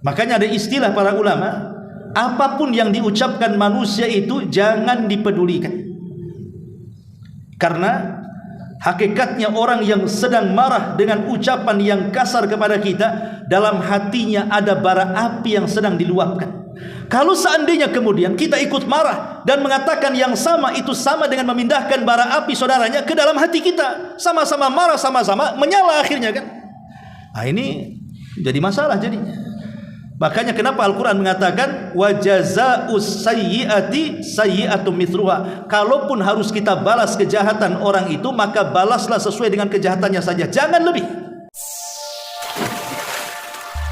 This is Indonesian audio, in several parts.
Makanya ada istilah para ulama, apapun yang diucapkan manusia itu jangan dipedulikan. Karena hakikatnya orang yang sedang marah dengan ucapan yang kasar kepada kita, dalam hatinya ada bara api yang sedang diluapkan. Kalau seandainya kemudian kita ikut marah dan mengatakan yang sama, itu sama dengan memindahkan bara api saudaranya ke dalam hati kita. Sama-sama marah, sama-sama menyala akhirnya kan. Nah, ini jadi masalah jadinya. Makanya kenapa Al-Quran mengatakan wa jazaa'us sayyi'ati sayyi'atum mithluha. Kalaupun harus kita balas kejahatan orang itu, maka balaslah sesuai dengan kejahatannya saja, jangan lebih.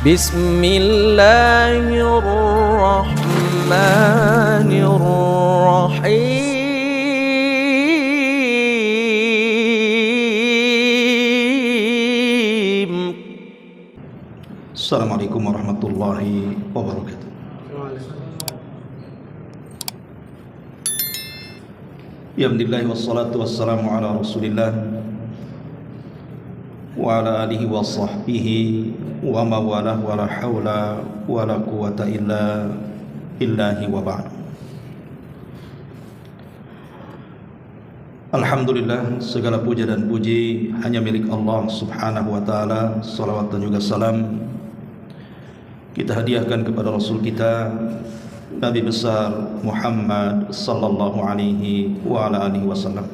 Bismillahirrahmanirrahim. Assalamualaikum warahmatullahi wabarakatuh. Alhamdulillah wassalatu wassalamu ala Rasulillah wa ala alihi wa sahbihi wa mawalah wa la hawla wa la quwata illa billahi wa ba'd. Alhamdulillah, segala puja dan puji hanya milik Allah subhanahu wa ta'ala. Salawat dan juga salam kita hadiahkan kepada Rasul kita Nabi besar Muhammad sallallahu alaihi wa ala alihi wasallam.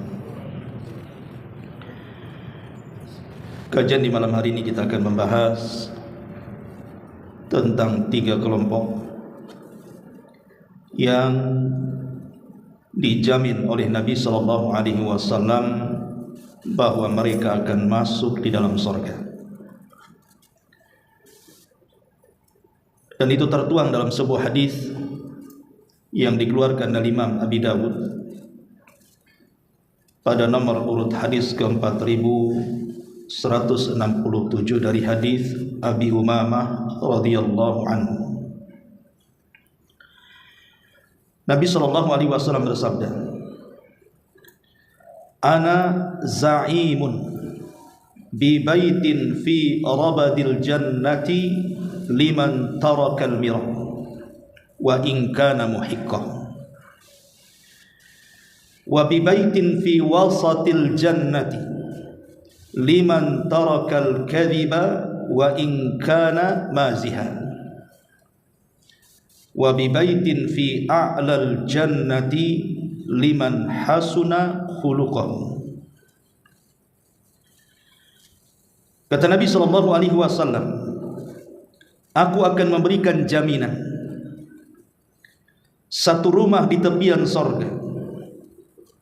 Kajian di malam hari ini kita akan membahas tentang 3 kelompok yang dijamin oleh Nabi sallallahu alaihi wasallam bahwa mereka akan masuk di dalam surga. Dan itu tertuang dalam sebuah hadis yang dikeluarkan oleh Imam Abi Dawud pada nomor urut hadis ke-4167 dari hadis Abi Umamah radhiyallahu anhu. Nabi sallallahu alaihi wasallam bersabda, "Ana za'imun bi baitin fi rabadil jannati liman tarakal mirah wa in kana muhiqqah wa bi baitin fi wasatil jannati liman tarakal kadhiba wa in kana maziha wa bi baitin fi a'lal jannati liman hasuna khuluquhu." Kata Nabi sallallahu alaihi wasallam, aku akan memberikan jaminan satu rumah di tepian sorga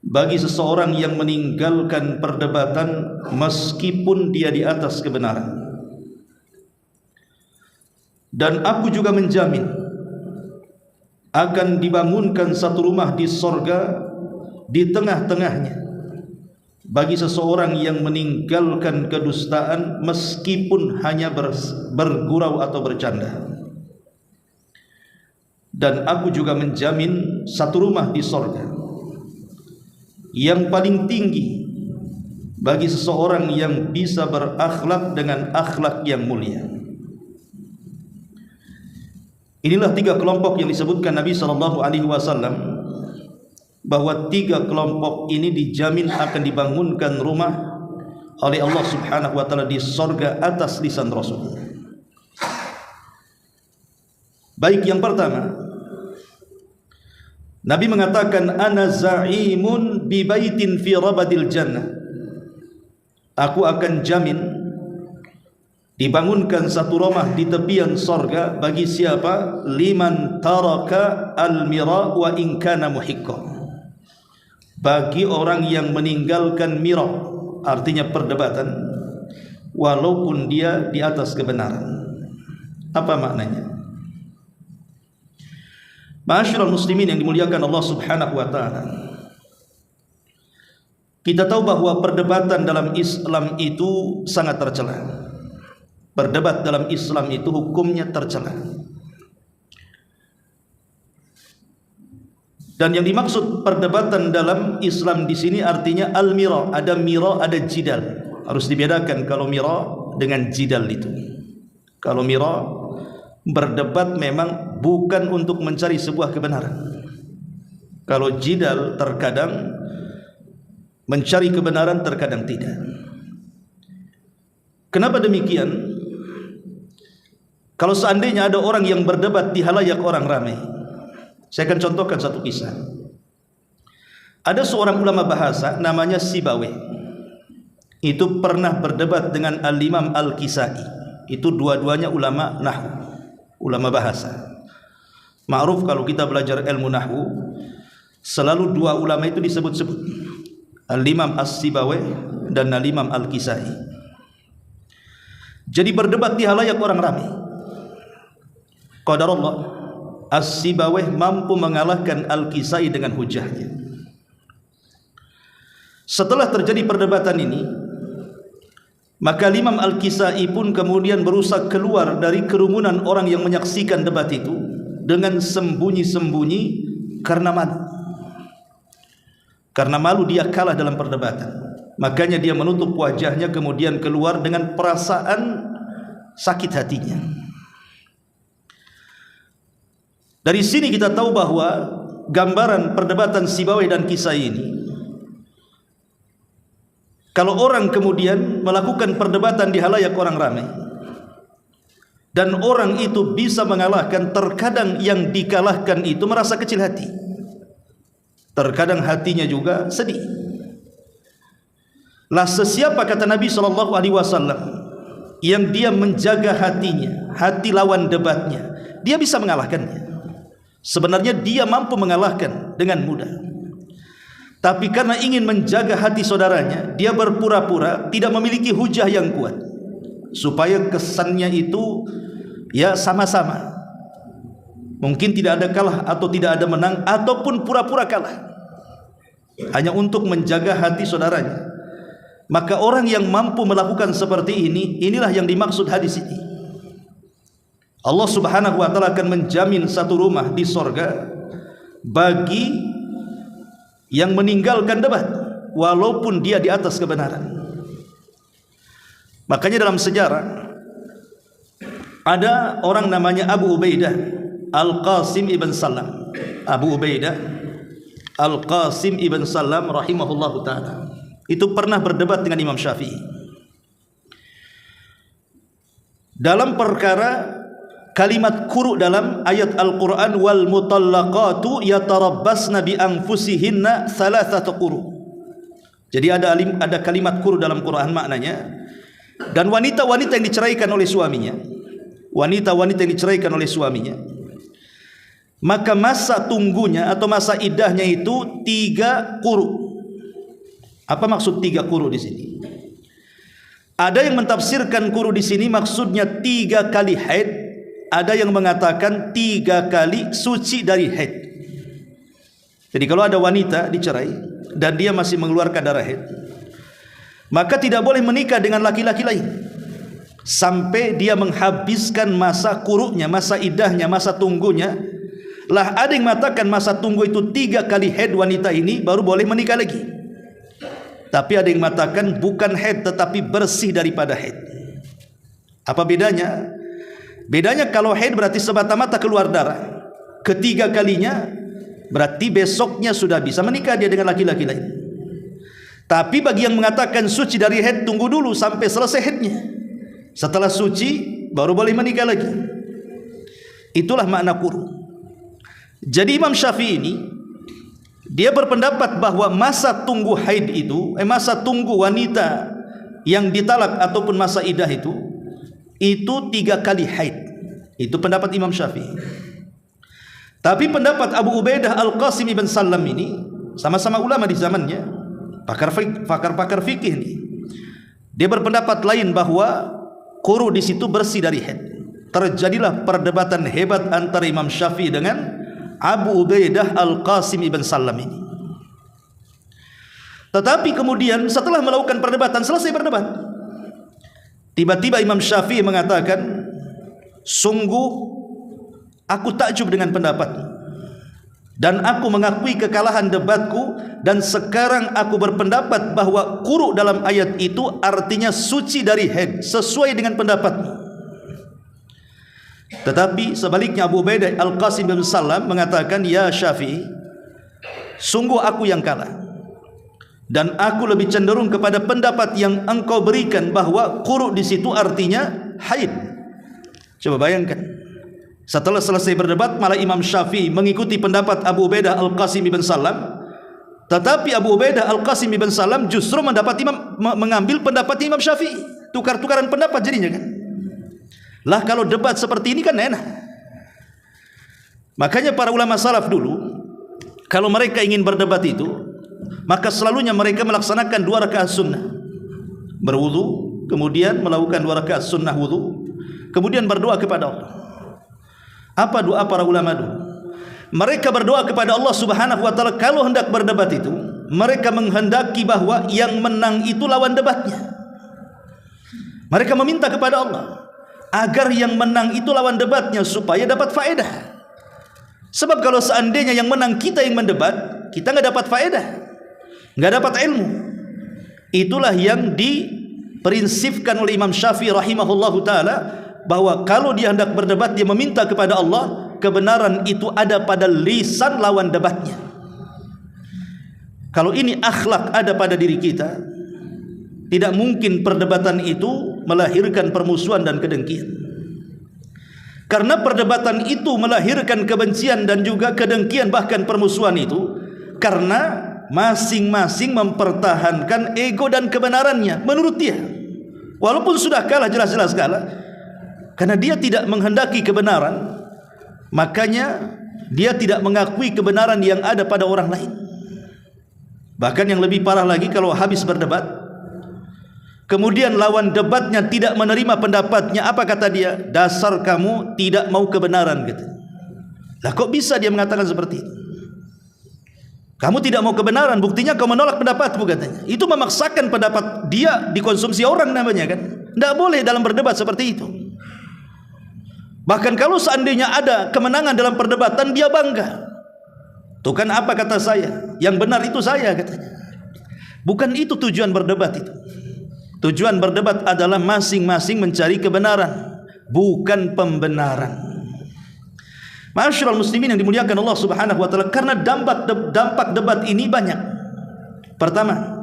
bagi seseorang yang meninggalkan perdebatan meskipun dia di atas kebenaran. Dan aku juga menjamin akan dibangunkan satu rumah di sorga di tengah-tengahnya bagi seseorang yang meninggalkan kedustaan meskipun hanya bergurau atau bercanda. Dan aku juga menjamin satu rumah di sorga yang paling tinggi bagi seseorang yang bisa berakhlak dengan akhlak yang mulia. Inilah 3 kelompok yang disebutkan Nabi sallallahu alaihi wasallam, bahwa 3 kelompok ini dijamin akan dibangunkan rumah oleh Allah subhanahu wa ta'ala di sorga atas lisan Rasul. Baik, yang pertama, Nabi mengatakan, ana za'imun bi baitin fi rabadil jannah. Aku akan jamin dibangunkan satu rumah di tepian sorga bagi siapa? Liman taraka al-mira wa in kana muhiqqah. Bagi orang yang meninggalkan mira, artinya perdebatan, walaupun dia di atas kebenaran. Apa maknanya? Ma'asyiral muslimin yang dimuliakan Allah subhanahu wa ta'ala, kita tahu bahwa perdebatan dalam Islam itu sangat tercela. Berdebat dalam Islam itu hukumnya tercela. Dan yang dimaksud perdebatan dalam Islam di sini artinya al-mira. Ada mira, ada jidal. Harus dibedakan kalau mira dengan jidal itu. Kalau mira Berdebat memang bukan untuk mencari sebuah kebenaran. Kalau jidal terkadang mencari kebenaran, terkadang tidak. Kenapa demikian? Kalau seandainya ada orang yang berdebat di halayak orang ramai, saya akan contohkan satu kisah. Ada seorang ulama bahasa namanya Sibawayh. Itu pernah berdebat dengan Al-Imam Al-Kisai. Itu dua-duanya ulama nahwu, ulama bahasa. Ma'ruf kalau kita belajar ilmu nahwu, selalu dua ulama itu disebut-sebut, Al-Imam As-Sibawayh dan Al-Imam Al-Kisai. Jadi berdebat di halayak orang ramai. Qadarullah, As-Sibawayh mampu mengalahkan Al-Kisai dengan hujahnya. Setelah terjadi perdebatan ini, maka Imam Al-Kisai pun kemudian berusaha keluar dari kerumunan orang yang menyaksikan debat itu dengan sembunyi-sembunyi karena malu. Karena malu dia kalah dalam perdebatan. Makanya dia menutup wajahnya, kemudian keluar dengan perasaan sakit hatinya. Dari sini kita tahu bahwa gambaran perdebatan Sibawayh dan Kisai ini, kalau orang kemudian melakukan perdebatan di halayak orang ramai dan orang itu bisa mengalahkan, terkadang yang dikalahkan itu merasa kecil hati, terkadang hatinya juga sedih. Lah sesiapa, kata Nabi SAW, yang dia menjaga hatinya, hati lawan debatnya, dia bisa mengalahkannya. Sebenarnya dia mampu mengalahkan dengan mudah. Tapi karena ingin menjaga hati saudaranya, dia berpura-pura tidak memiliki hujah yang kuat, supaya kesannya itu ya sama-sama. Mungkin tidak ada kalah atau tidak ada menang, ataupun pura-pura kalah, hanya untuk menjaga hati saudaranya. Maka orang yang mampu melakukan seperti ini, inilah yang dimaksud hadis ini. Allah Subhanahu wa ta'ala akan menjamin satu rumah di sorga bagi yang meninggalkan debat walaupun dia di atas kebenaran. Makanya dalam sejarah ada orang namanya Abu Ubaidah Al-Qasim ibn Salam. Abu Ubaidah Al-Qasim ibn Salam rahimahullahu ta'ala, itu pernah berdebat dengan Imam Syafi'i dalam perkara kalimat quru dalam ayat Al-Quran, wal mutallaqatu yatarabbasna bi anfusihinna thalathata quru. Jadi ada kalimat quru dalam Quran, maknanya, dan wanita-wanita yang diceraikan oleh suaminya, wanita-wanita yang diceraikan oleh suaminya, maka masa tunggunya atau masa iddahnya itu 3 quru. Apa maksud 3 quru di sini? Ada yang mentafsirkan quru di sini maksudnya 3 kali haid. Ada yang mengatakan 3 kali suci dari haid. Jadi kalau ada wanita dicerai dan dia masih mengeluarkan darah haid, maka tidak boleh menikah dengan laki-laki lain sampai dia menghabiskan masa quruknya, masa iddahnya, masa tunggunya. Lah ada yang mengatakan masa tunggu itu 3 kali haid wanita ini baru boleh menikah lagi. Tapi ada yang mengatakan bukan haid tetapi bersih daripada haid. Apa bedanya? Bedanya kalau haid berarti semata-mata keluar darah, ketiga kalinya berarti besoknya sudah bisa menikah dia dengan laki-laki lain. Tapi bagi yang mengatakan suci dari haid, tunggu dulu sampai selesai haidnya, setelah suci baru boleh menikah lagi. Itulah makna quru. Jadi Imam Syafi'i ini dia berpendapat bahwa masa tunggu haid itu, masa tunggu wanita yang ditalak ataupun masa iddah itu 3 kali haid. Itu pendapat Imam Syafi'i. Tapi pendapat Abu Ubaidah Al-Qasim ibn Salam ini, sama-sama ulama di zamannya, pakar fikih ini, dia berpendapat lain bahwa quru di situ bersih dari haid. Terjadilah perdebatan hebat antara Imam Syafi'i dengan Abu Ubaidah Al-Qasim ibn Salam ini. Tetapi kemudian setelah melakukan perdebatan, selesai berdebat, tiba-tiba Imam Syafi'i mengatakan, sungguh aku takjub dengan pendapatmu, dan aku mengakui kekalahan debatku, dan sekarang aku berpendapat bahwa quru dalam ayat itu artinya suci dari haid, sesuai dengan pendapatmu. Tetapi sebaliknya Abu Ubaidah Al-Qasim bin Salam mengatakan, ya Syafi'i, sungguh aku yang kalah, dan aku lebih cenderung kepada pendapat yang engkau berikan bahwa quru di situ artinya haid. Coba bayangkan, setelah selesai berdebat malah Imam Syafi'i mengikuti pendapat Abu Ubaidah Al-Qasim bin Salam, tetapi Abu Ubaidah Al-Qasim bin Salam justru mengambil pendapat Imam Syafi'i. Tukar-tukaran pendapat jadinya kan. Lah kalau debat seperti ini kan enak. Makanya para ulama salaf dulu, kalau mereka ingin berdebat itu, maka selalunya mereka melaksanakan 2 rakaat sunnah. Berwudu, kemudian melakukan 2 rakaat sunnah wudu, kemudian berdoa kepada Allah. Apa doa para ulama dulu? Mereka berdoa kepada Allah Subhanahu wa taala kalau hendak berdebat itu, mereka menghendaki bahwa yang menang itu lawan debatnya. Mereka meminta kepada Allah agar yang menang itu lawan debatnya supaya dapat faedah. Sebab kalau seandainya yang menang kita yang mendebat, kita nggak dapat faedah, nggak dapat ilmu. Itulah yang diprinsipkan oleh Imam Syafi'i rahimahullahu taala, bahwa kalau dia hendak berdebat dia meminta kepada Allah, kebenaran itu ada pada lisan lawan debatnya. Kalau ini akhlak ada pada diri kita, tidak mungkin perdebatan itu melahirkan permusuhan dan kedengkian. Karena perdebatan itu melahirkan kebencian dan juga kedengkian, bahkan permusuhan itu, karena masing-masing mempertahankan ego dan kebenarannya menurut dia. Walaupun sudah kalah, jelas-jelas kalah, karena dia tidak menghendaki kebenaran, makanya dia tidak mengakui kebenaran yang ada pada orang lain. Bahkan yang lebih parah lagi, kalau habis berdebat, kemudian lawan debatnya tidak menerima pendapatnya, apa kata dia? Dasar kamu tidak mau kebenaran, gitu. Lah kok bisa dia mengatakan seperti itu? Kamu tidak mau kebenaran, buktinya kau menolak pendapatmu, katanya. Itu memaksakan pendapat dia dikonsumsi orang namanya kan. Tidak boleh dalam berdebat seperti itu. Bahkan kalau seandainya ada kemenangan dalam perdebatan, dia bangga. Tuh kan apa kata saya, yang benar itu saya, katanya. Bukan itu tujuan berdebat itu. Tujuan berdebat adalah masing-masing mencari kebenaran, bukan pembenaran. Ma'asyiral muslimin yang dimuliakan Allah Subhanahu wa taala, karena dampak debat ini banyak. Pertama,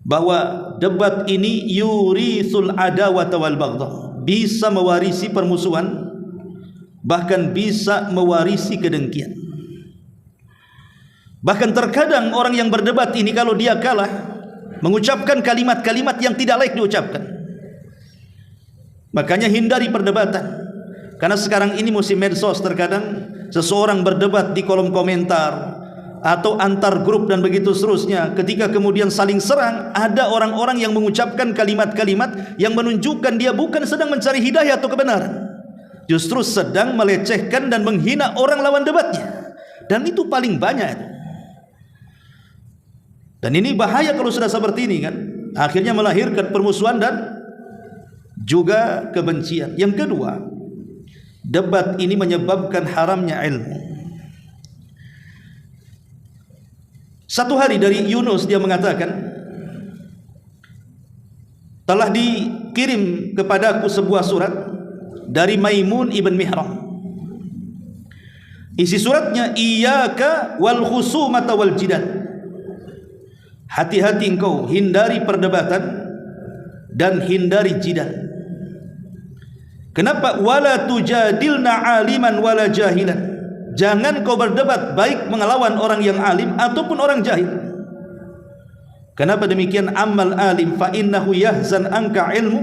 bahwa debat ini yurisul adawata wal baghdha, bisa mewarisi permusuhan, bahkan bisa mewarisi kedengkian. Bahkan terkadang orang yang berdebat ini kalau dia kalah, mengucapkan kalimat-kalimat yang tidak layak diucapkan. Makanya hindari perdebatan. Karena sekarang ini musim medsos, terkadang seseorang berdebat di kolom komentar atau antar grup dan begitu seterusnya. Ketika kemudian saling serang, ada orang-orang yang mengucapkan kalimat-kalimat yang menunjukkan dia bukan sedang mencari hidayah atau kebenaran, justru sedang melecehkan dan menghina orang lawan debatnya. Dan itu paling banyak. Dan ini bahaya kalau sudah seperti ini kan. Akhirnya melahirkan permusuhan dan juga kebencian. Yang kedua, debat ini menyebabkan haramnya ilmu. Satu hari dari Yunus dia mengatakan, telah dikirim kepadaku sebuah surat dari Maimun ibn Mihran. Isi suratnya, iyyaka wal khusumata wal jidal. Hati-hati engkau, hindari perdebatan dan hindari jidal. Kenapa? Wala tujadilna aliman wala jahilan. Jangan kau berdebat baik mengelawan orang yang alim ataupun orang jahil. Kenapa demikian? Amal alim fa innahu yahzan anka ilmu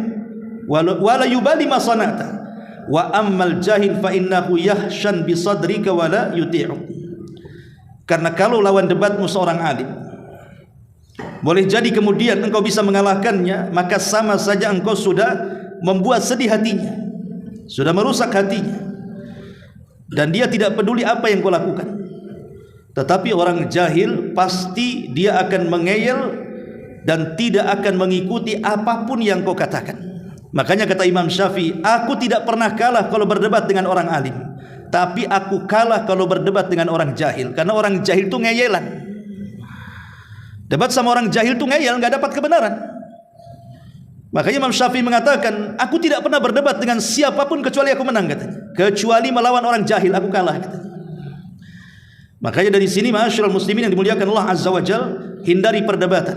wala yubali ma sana'ta. Wa ammal jahil fa innahu yahshan bi sadrika wala yuti'u. Karena kalau lawan debatmu seorang alim, boleh jadi kemudian engkau bisa mengalahkannya, maka sama saja engkau sudah membuat sedih hatinya, sudah merusak hatinya, dan dia tidak peduli apa yang kau lakukan. Tetapi orang jahil pasti dia akan mengeyel dan tidak akan mengikuti apapun yang kau katakan. Makanya kata Imam Syafi'i, aku tidak pernah kalah kalau berdebat dengan orang alim, tapi aku kalah kalau berdebat dengan orang jahil. Karena orang jahil itu ngeyelan. Debat sama orang jahil itu ngeyel, nggak dapat kebenaran. Makanya Imam Syafi'i mengatakan, aku tidak pernah berdebat dengan siapapun kecuali aku menang, katanya. Kecuali melawan orang jahil, aku kalah, katanya. Makanya dari sini ma'asyiral muslimin yang dimuliakan Allah Azza wa Jalla, hindari perdebatan,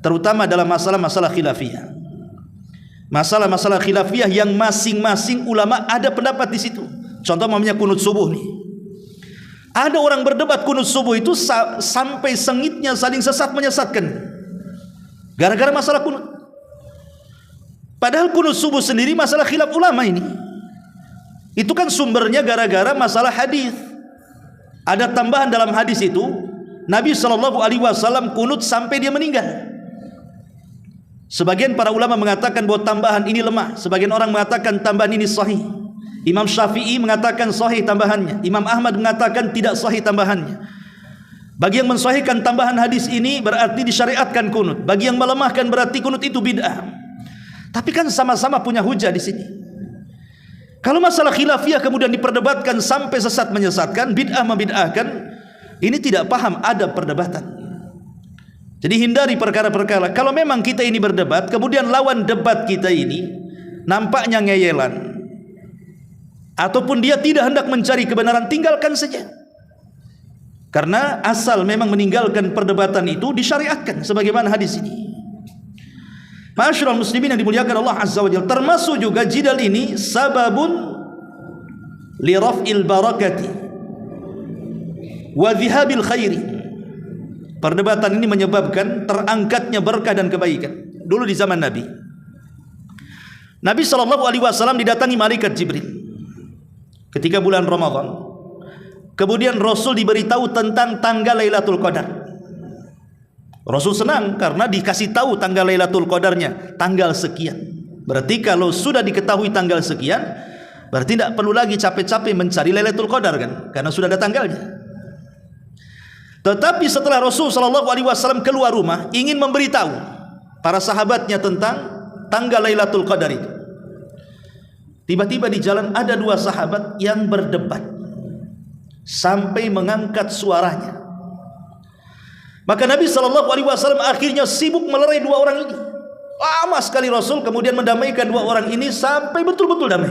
terutama dalam masalah-masalah khilafiyah. Masalah-masalah khilafiyah yang masing-masing ulama ada pendapat di situ. Contoh namanya kunut subuh nih. Ada orang berdebat kunut subuh itu sampai sengitnya saling sesat menyesatkan. Gara-gara masalah kunut. Padahal kunut subuh sendiri masalah khilaf ulama ini. Itu kan sumbernya gara-gara masalah hadis. Ada tambahan dalam hadis itu, Nabi SAW kunut sampai dia meninggal. Sebagian para ulama mengatakan bahwa tambahan ini lemah, sebagian orang mengatakan tambahan ini sahih. Imam Syafi'i mengatakan sahih tambahannya, Imam Ahmad mengatakan tidak sahih tambahannya. Bagi yang mensahihkan tambahan hadis ini berarti disyariatkan kunut. Bagi yang melemahkan berarti kunut itu bid'ah. Tapi kan sama-sama punya hujah di sini. Kalau masalah khilafiyah kemudian diperdebatkan sampai sesat menyesatkan, bid'ah membid'ahkan, ini tidak paham adab perdebatan. Jadi hindari perkara-perkara. Kalau memang kita ini berdebat, kemudian lawan debat kita ini nampaknya ngeyelan, ataupun dia tidak hendak mencari kebenaran, tinggalkan saja. Karena asal memang meninggalkan perdebatan itu disyariatkan sebagaimana hadis ini. Ma'asyiral muslimin yang dimuliakan Allah Azza wa Jalla, termasuk juga jidal ini sababun li raf'il barakati wa dhihabil khairi. Perdebatan ini menyebabkan terangkatnya berkah dan kebaikan. Dulu di zaman Nabi SAW didatangi malaikat Jibril ketika bulan Ramadan. Kemudian Rasul diberitahu tentang tanggal Lailatul Qadar. Rasul senang karena dikasih tahu tanggal Lailatul Qadarnya, tanggal sekian. Berarti kalau sudah diketahui tanggal sekian, berarti tidak perlu lagi capek-capek mencari Lailatul Qadar kan, karena sudah ada tanggalnya. Tetapi setelah Rasul SAW keluar rumah ingin memberitahu para sahabatnya tentang tanggal Lailatul Qadar itu, tiba-tiba di jalan ada dua sahabat yang berdebat sampai mengangkat suaranya. Maka Nabi SAW akhirnya sibuk melerai dua orang ini. Lama sekali Rasul kemudian mendamaikan dua orang ini sampai betul-betul damai.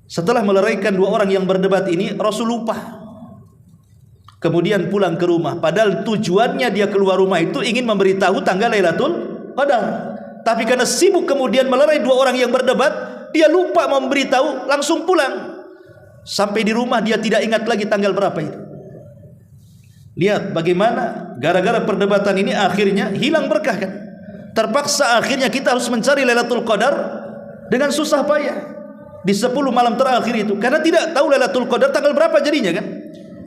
Setelah meleraikan dua orang yang berdebat ini, Rasul lupa. Kemudian pulang ke rumah. Padahal tujuannya dia keluar rumah itu ingin memberitahu tanggal Lailatul Qadar. Tapi karena sibuk kemudian melerai dua orang yang berdebat, dia lupa memberitahu, langsung pulang. Sampai di rumah dia tidak ingat lagi tanggal berapa itu. Lihat bagaimana gara-gara perdebatan ini akhirnya hilang berkah kan. Terpaksa akhirnya kita harus mencari Lailatul Qadar dengan susah payah di 10 malam terakhir itu, karena tidak tahu Lailatul Qadar tanggal berapa jadinya kan.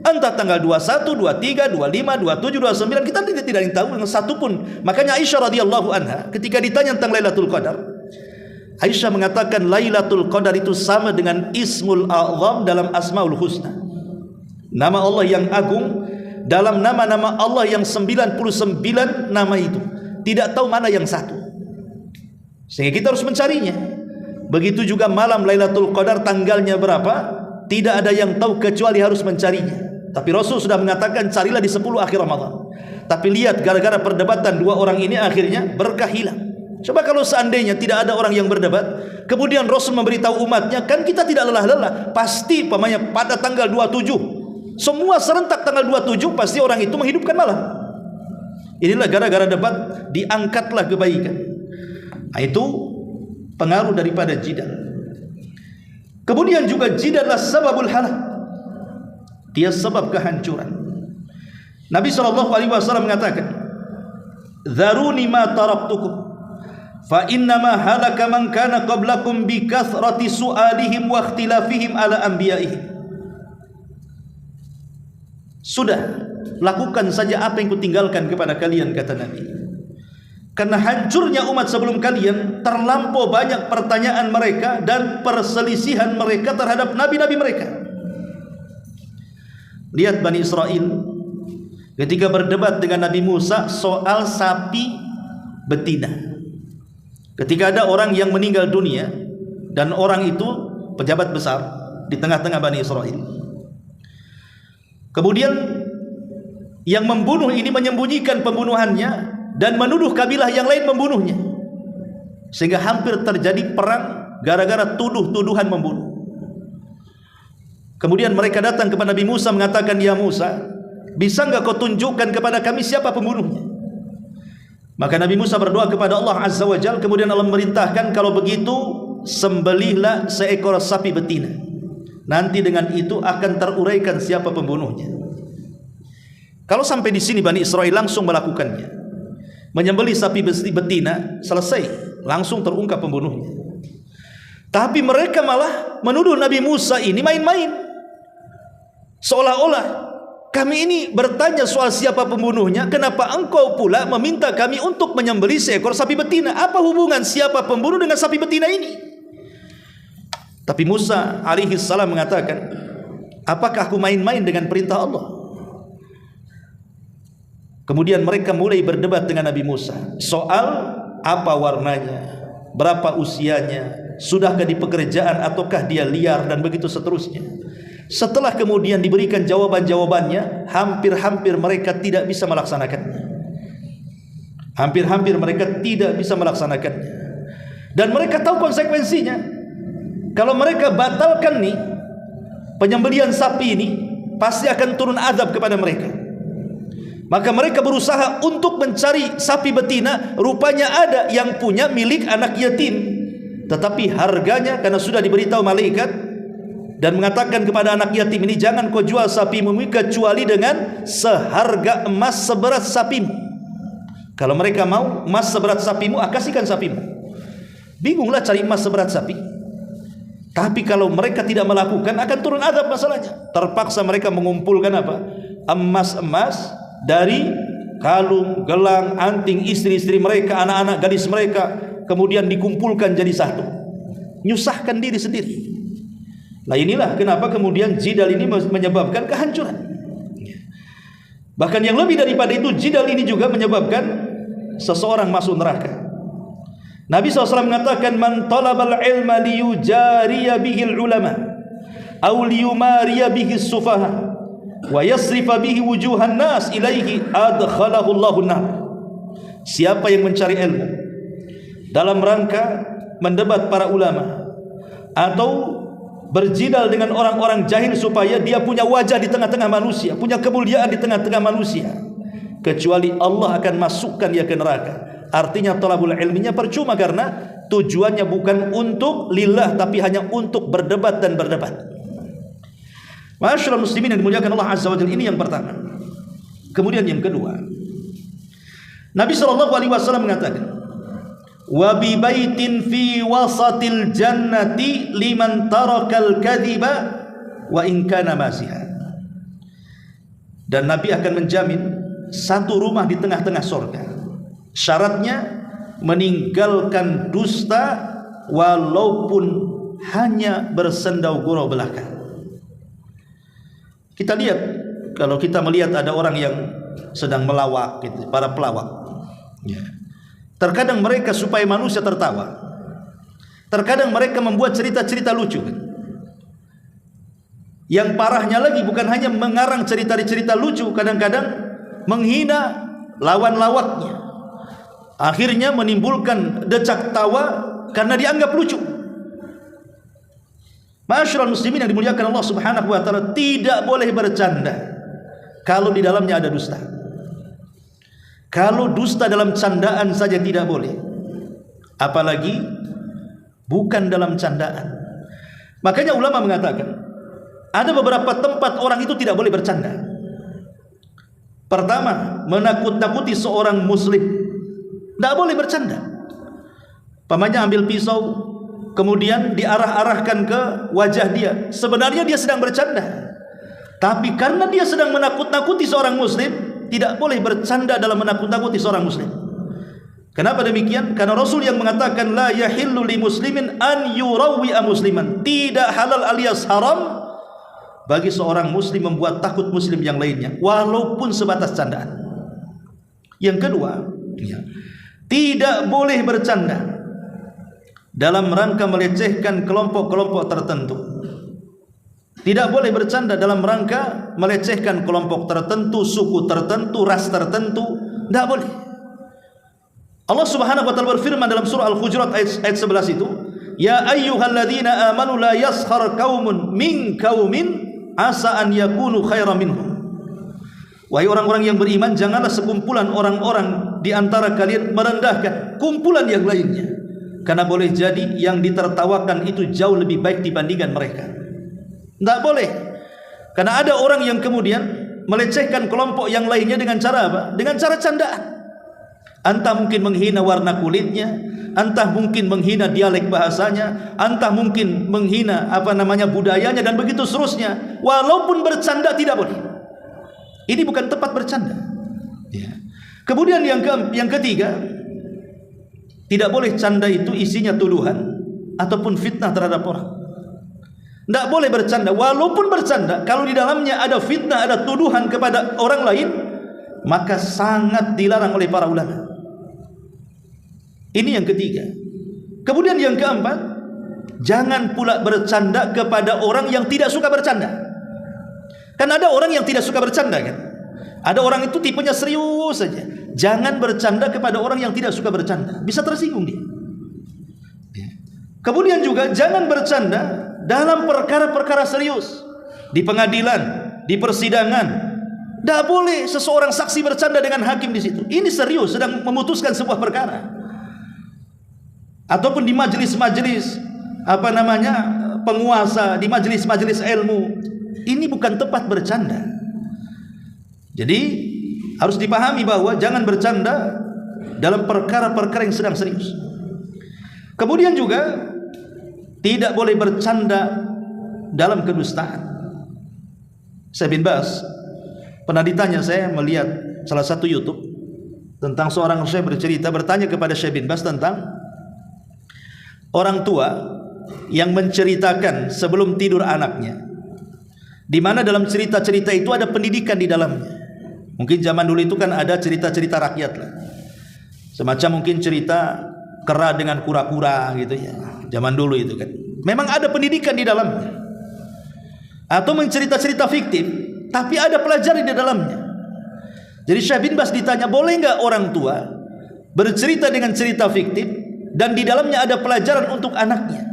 Entah tanggal 21, 23, 25, 27, 29, kita tidak tahu dengan satu pun. Makanya Aisyah radhiyallahu anha ketika ditanya tentang Lailatul Qadar, Aisyah mengatakan Lailatul Qadar itu sama dengan Ismul A'zam dalam Asmaul Husna. Nama Allah yang agung dalam nama-nama Allah yang 99 nama itu, tidak tahu mana yang satu, sehingga kita harus mencarinya. Begitu juga malam Lailatul Qadar tanggalnya berapa, tidak ada yang tahu kecuali harus mencarinya. Tapi Rasul sudah mengatakan carilah di 10 akhir Ramadan. Tapi lihat gara-gara perdebatan dua orang ini akhirnya berkah hilang. Coba kalau seandainya tidak ada orang yang berdebat, kemudian Rasul memberitahu umatnya, kan kita tidak lelah-lelah. Pasti pamanya pada tanggal 27 semua serentak tanggal 27 pasti orang itu menghidupkan malam. Inilah gara-gara debat diangkatlah kebaikan. Nah, itu pengaruh daripada jidal. Kemudian juga jidallah sababul halak. Dia sebab kehancuran. Nabi SAW mengatakan, "Dzaruni ma taraktukum fa innama halaka man kana qablakum bi kathrati su'alihim wa ikhtilafihim ala anbiya'ihim." Sudah, lakukan saja apa yang kutinggalkan kepada kalian, kata Nabi. Karena hancurnya umat sebelum kalian, terlampau banyak pertanyaan mereka dan perselisihan mereka terhadap nabi-nabi mereka. Lihat Bani Israel ketika berdebat dengan Nabi Musa soal sapi betina. Ketika ada orang yang meninggal dunia dan orang itu pejabat besar di tengah-tengah Bani Israel. Kemudian yang membunuh ini menyembunyikan pembunuhannya dan menuduh kabilah yang lain membunuhnya, sehingga hampir terjadi perang gara-gara tuduh-tuduhan membunuh. Kemudian mereka datang kepada Nabi Musa mengatakan, ya Musa, bisa enggak kau tunjukkan kepada kami siapa pembunuhnya? Maka Nabi Musa berdoa kepada Allah Azza wa Jalla. Kemudian Allah memerintahkan, kalau begitu sembelihlah seekor sapi betina, nanti dengan itu akan teruraikan siapa pembunuhnya. Kalau sampai di sini Bani Israil langsung melakukannya, menyembelih sapi betina, selesai, langsung terungkap pembunuhnya. Tapi mereka malah menuduh Nabi Musa ini main-main, seolah-olah kami ini bertanya soal siapa pembunuhnya, kenapa engkau pula meminta kami untuk menyembelih seekor sapi betina? Apa hubungan siapa pembunuh dengan sapi betina ini? Tapi Musa alaihi salam mengatakan, apakah aku main-main dengan perintah Allah? Kemudian mereka mulai berdebat dengan Nabi Musa soal apa warnanya, berapa usianya, sudahkah di pekerjaan ataukah dia liar, dan begitu seterusnya. Setelah kemudian diberikan jawaban-jawabannya, hampir-hampir mereka tidak bisa melaksanakannya. Hampir-hampir mereka tidak bisa melaksanakannya. Dan mereka tahu konsekuensinya. Kalau mereka batalkan nih penyembelihan sapi ini, pasti akan turun azab kepada mereka. Maka mereka berusaha untuk mencari sapi betina. Rupanya ada yang punya milik anak yatim, tetapi harganya karena sudah diberitahu malaikat dan mengatakan kepada anak yatim ini, jangan kau jual sapimu kecuali dengan seharga emas seberat sapimu. Kalau mereka mau emas seberat sapimu, kasihkan sapimu. Bingunglah cari emas seberat sapi. Tapi kalau mereka tidak melakukan, akan turun azab masalahnya. Terpaksa mereka mengumpulkan apa? Emas-emas dari kalung, gelang, anting istri-istri mereka, anak-anak gadis mereka, kemudian dikumpulkan jadi satu. Nyusahkan diri sendiri. Nah inilah kenapa kemudian jidal ini menyebabkan kehancuran. Bahkan yang lebih daripada itu, jidal ini juga menyebabkan seseorang masuk neraka. Nabi SAW mengatakan, man talabal ilma liyujariya bihil ulama aw liyumariya bihis sufaha wa yasrifa bihi wujuhan nas ilaihi adkhalahu Allahu nar. Siapa yang mencari ilmu dalam rangka mendebat para ulama atau berjidal dengan orang-orang jahil supaya dia punya wajah di tengah-tengah manusia, punya kemuliaan di tengah-tengah manusia, kecuali Allah akan masukkan dia ke neraka. Artinya thalabul ilminya percuma, karena tujuannya bukan untuk lillah, tapi hanya untuk berdebat dan berdebat. Ma'asyiral muslimin yang dimuliakan Allah Azza wa Jalla, ini yang pertama. Kemudian yang kedua, Nabi SAW mengatakan, wa bi baitin fi wasatil jannati liman tarakal kadhiba wa in kana masiha. Dan Nabi akan menjamin satu rumah di tengah-tengah surga. Syaratnya meninggalkan dusta walaupun hanya bersendau gurau belaka. Kita lihat, kalau kita melihat ada orang yang sedang melawak gitu, para pelawak ya. Terkadang mereka supaya manusia tertawa, terkadang mereka membuat cerita-cerita lucu. Yang parahnya lagi, bukan hanya mengarang cerita-cerita lucu, kadang-kadang menghina lawan lawaknya, akhirnya menimbulkan decak tawa karena dianggap lucu. Ma'asyiral muslimin yang dimuliakan Allah Subhanahu wa taala, tidak boleh bercanda kalau di dalamnya ada dusta. Kalau dusta dalam candaan saja tidak boleh, apalagi bukan dalam candaan. Makanya ulama mengatakan ada beberapa tempat orang itu tidak boleh bercanda. Pertama, menakut-nakuti seorang muslim, tidak boleh bercanda. Pamannya ambil pisau, kemudian diarah-arahkan ke wajah dia. Sebenarnya dia sedang bercanda, tapi karena dia sedang menakut-nakuti seorang muslim, tidak boleh bercanda dalam menakut-nakuti seorang muslim. Kenapa demikian? Karena Rasul yang mengatakan, la yahillu li muslimin an yurawwi'a musliman. Tidak halal alias haram bagi seorang muslim membuat takut muslim yang lainnya, walaupun sebatas candaan. Yang kedua, tidak boleh bercanda dalam rangka melecehkan kelompok-kelompok tertentu. Tidak boleh bercanda dalam rangka melecehkan kelompok tertentu, suku tertentu, ras tertentu. Tidak boleh. Allah Subhanahu wa taala berfirman dalam surah Al-Hujurat ayat 11 itu, ya ayyuhalladzina amanu la yaskhar qaumun min qaumin asa an yakunu khairan minhum. Wahai orang-orang yang beriman, janganlah sekumpulan orang-orang di antara kalian merendahkan kumpulan yang lainnya, karena boleh jadi yang ditertawakan itu jauh lebih baik dibandingkan mereka. Tidak boleh, karena ada orang yang kemudian melecehkan kelompok yang lainnya dengan cara apa? Dengan cara candaan. Entah mungkin menghina warna kulitnya, entah mungkin menghina dialek bahasanya, entah mungkin menghina budayanya, dan begitu seterusnya. Walaupun bercanda tidak boleh. Ini bukan tempat bercanda. Ya. Kemudian yang ketiga, tidak boleh canda itu isinya tuduhan ataupun fitnah terhadap orang. Tidak boleh bercanda. Walaupun bercanda, kalau di dalamnya ada fitnah, ada tuduhan kepada orang lain, maka sangat dilarang oleh para ulama. Ini yang ketiga. Kemudian yang keempat, jangan pula bercanda kepada orang yang tidak suka bercanda. Kan ada orang yang tidak suka bercanda kan? Ada orang itu tipenya serius saja. Jangan bercanda kepada orang yang tidak suka bercanda. Bisa tersinggung dia. Kemudian juga jangan bercanda dalam perkara-perkara serius. Di pengadilan, di persidangan. Tidak boleh seseorang saksi bercanda dengan hakim di situ. Ini serius, sedang memutuskan sebuah perkara. Ataupun di majelis-majelis penguasa, di majelis-majelis ilmu. Ini bukan tempat bercanda. Jadi harus dipahami bahwa jangan bercanda dalam perkara-perkara yang sedang serius. Kemudian juga tidak boleh bercanda dalam kedustaan. Syekh bin Baz pernah ditanya, saya melihat salah satu YouTube tentang seorang syekh bertanya kepada Syekh bin Baz tentang orang tua yang menceritakan sebelum tidur anaknya, di mana dalam cerita-cerita itu ada pendidikan di dalamnya. Mungkin zaman dulu itu kan ada cerita-cerita rakyat lah, semacam mungkin cerita kera dengan kura-kura gitu ya. Zaman dulu itu kan memang ada pendidikan di dalamnya. Atau mencerita-cerita fiktif tapi ada pelajaran di dalamnya. Jadi Syekh bin Baz ditanya, boleh enggak orang tua bercerita dengan cerita fiktif dan di dalamnya ada pelajaran untuk anaknya?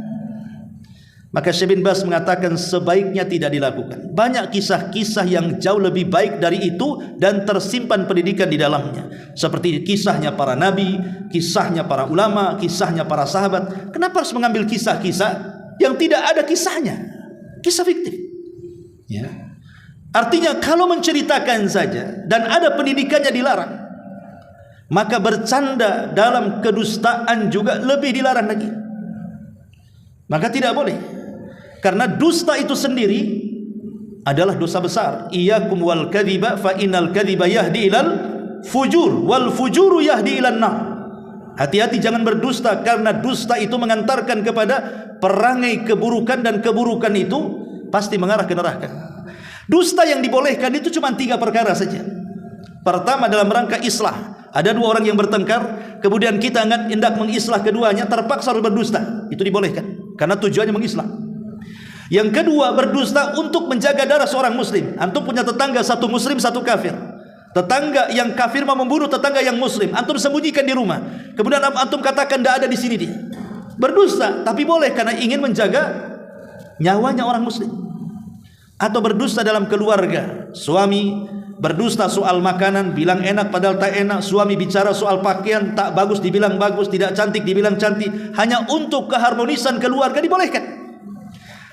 Maka Syekh bin Baz mengatakan sebaiknya tidak dilakukan. Banyak kisah-kisah yang jauh lebih baik dari itu dan tersimpan pendidikan di dalamnya. Seperti kisahnya para nabi, kisahnya para ulama, kisahnya para sahabat. Kenapa harus mengambil kisah-kisah yang tidak ada kisahnya? Kisah fiktif. Ya. Artinya kalau menceritakan saja dan ada pendidikannya dilarang, maka bercanda dalam kedustaan juga lebih dilarang lagi. Maka tidak boleh. Karena dusta itu sendiri adalah dosa besar. Iyyakum wal kadhiba fa innal kadhiba yahdi ilal fujur wal fujuru yahdi ilan nar. Hati-hati jangan berdusta, karena dusta itu mengantarkan kepada perangai keburukan, dan keburukan itu pasti mengarah ke neraka. Dusta yang dibolehkan itu cuma 3 perkara saja. Pertama, dalam rangka islah. Ada 2 orang yang bertengkar, kemudian kita hendak mengislah keduanya, terpaksa harus berdusta. Itu dibolehkan karena tujuannya mengislah. Yang kedua, berdusta untuk menjaga darah seorang muslim. Antum punya tetangga, satu muslim, satu kafir. Tetangga yang kafir mau membunuh tetangga yang muslim, antum sembunyikan di rumah. Kemudian antum katakan tidak ada di sini dia. Berdusta, tapi boleh karena ingin menjaga nyawanya orang muslim. Atau berdusta dalam keluarga. Suami berdusta soal makanan, bilang enak padahal tak enak. Suami bicara soal pakaian, tak bagus dibilang bagus, tidak cantik dibilang cantik, hanya untuk keharmonisan keluarga, dibolehkan.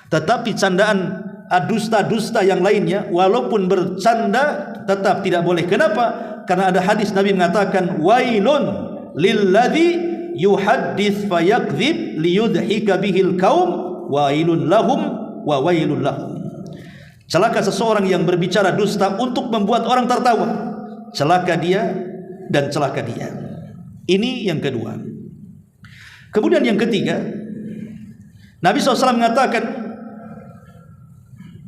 Tetapi candaan dusta-dusta yang lainnya, walaupun bercanda, tetap tidak boleh. Kenapa? Karena ada hadis Nabi mengatakan, wailun lilladzi yuhaddits fayakdzib liyudhika bihil qaum wailun lahum wa wailun lahum. Celaka seseorang yang berbicara dusta untuk membuat orang tertawa. Celaka dia dan celaka dia. Ini yang kedua. Kemudian yang ketiga, Nabi SAW mengatakan,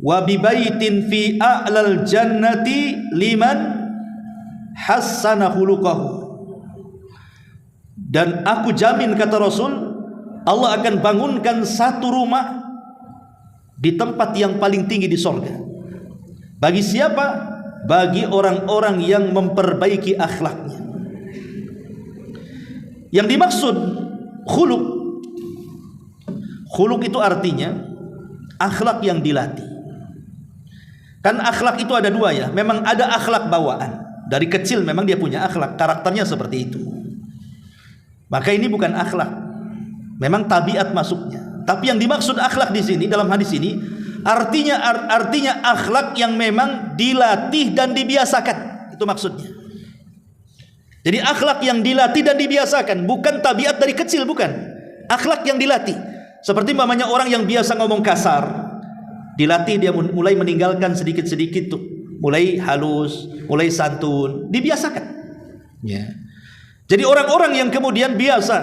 wa bibaitin fi a'lal jannati liman hassana khuluquhu. Dan aku jamin, kata Rasul, Allah akan bangunkan satu rumah di tempat yang paling tinggi di sorga. Bagi siapa? Bagi orang-orang yang memperbaiki akhlaknya. Yang dimaksud khuluq, khuluq itu artinya akhlak yang dilatih. Kan akhlak itu ada dua ya. Memang ada akhlak bawaan. Dari kecil memang dia punya akhlak, karakternya seperti itu. Maka ini bukan akhlak, memang tabiat masuknya. Tapi yang dimaksud akhlak di sini dalam hadis ini artinya akhlak yang memang dilatih dan dibiasakan. Itu maksudnya. Jadi akhlak yang dilatih dan dibiasakan, bukan tabiat dari kecil, bukan. Akhlak yang dilatih. Seperti umpamanya orang yang biasa ngomong kasar, dilatih dia mulai meninggalkan sedikit-sedikit tuh, mulai halus, mulai santun, dibiasakan. Ya. Jadi orang-orang yang kemudian biasa